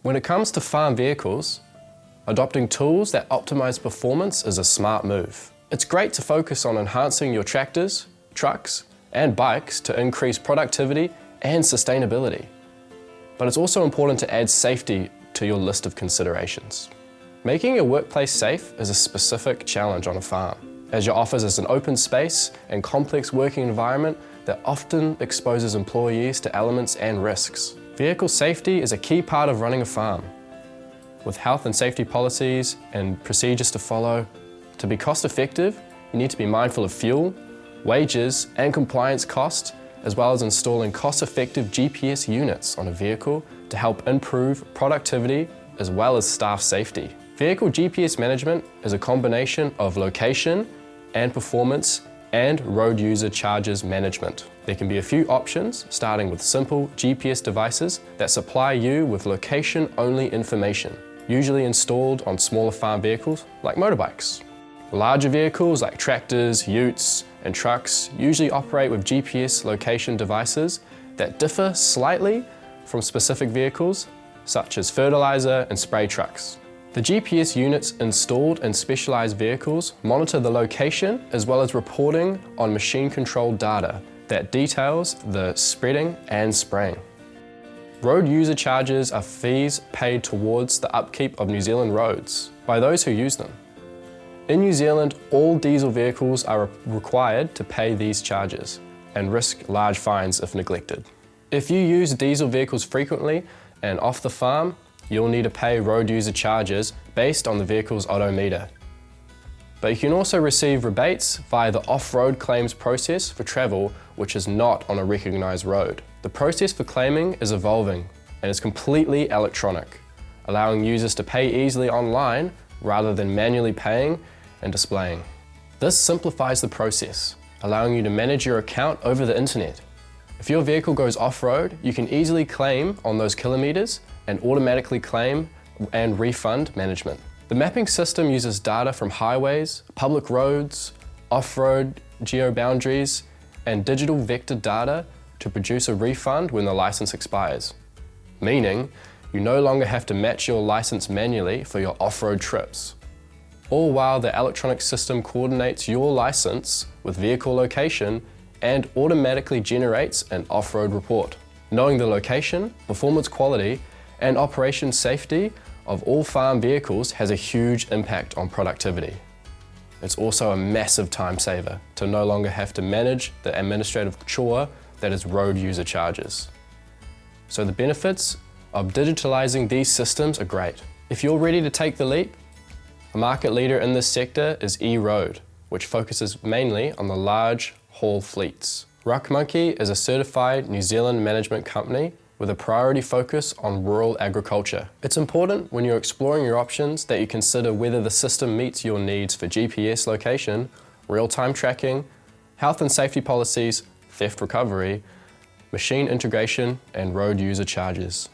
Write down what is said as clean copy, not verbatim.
When it comes to farm vehicles, adopting tools that optimize performance is a smart move. It's great to focus on enhancing your tractors, trucks, and bikes to increase productivity and sustainability. But it's also important to add safety to your list of considerations. Making your workplace safe is a specific challenge on a farm, as your office is an open space and complex working environment that often exposes employees to elements and risks. Vehicle safety is a key part of running a farm. With health and safety policies and procedures to follow, to be cost effective, you need to be mindful of fuel, wages, and compliance costs, as well as installing cost-effective GPS units on a vehicle to help improve productivity as well as staff safety. Vehicle GPS management is a combination of location and performance and road user charges management. There can be a few options, starting with simple GPS devices that supply you with location-only information, usually installed on smaller farm vehicles like motorbikes. Larger vehicles like tractors, utes, and trucks usually operate with GPS location devices that differ slightly from specific vehicles, such as fertiliser and spray trucks. The GPS units installed in specialised vehicles monitor the location as well as reporting on machine-controlled data that details the spreading and spraying. Road user charges are fees paid towards the upkeep of New Zealand roads by those who use them. In New Zealand, all diesel vehicles are required to pay these charges and risk large fines if neglected. If you use diesel vehicles frequently and off the farm, you'll need to pay road user charges based on the vehicle's odometer. But you can also receive rebates via the off-road claims process for travel which is not on a recognised road. The process for claiming is evolving and is completely electronic, allowing users to pay easily online rather than manually paying and displaying. This simplifies the process, allowing you to manage your account over the internet. If your vehicle goes off-road, you can easily claim on those kilometres and automatically claim and refund management. The mapping system uses data from highways, public roads, off-road geo-boundaries, and digital vector data to produce a refund when the licence expires. Meaning, you no longer have to match your licence manually for your off-road trips. All while the electronic system coordinates your licence with vehicle location and automatically generates an off-road report. Knowing the location, performance quality, and operation safety of all farm vehicles has a huge impact on productivity. It's also a massive time saver to no longer have to manage the administrative chore that is road user charges. So the benefits of digitalising these systems are great. If you're ready to take the leap, a market leader in this sector is eRoad, which focuses mainly on the large haul fleets. Ruckmonkey is a certified New Zealand management company with a priority focus on rural agriculture. It's important when you're exploring your options that you consider whether the system meets your needs for GPS location, real-time tracking, health and safety policies, theft recovery, machine integration, and road user charges.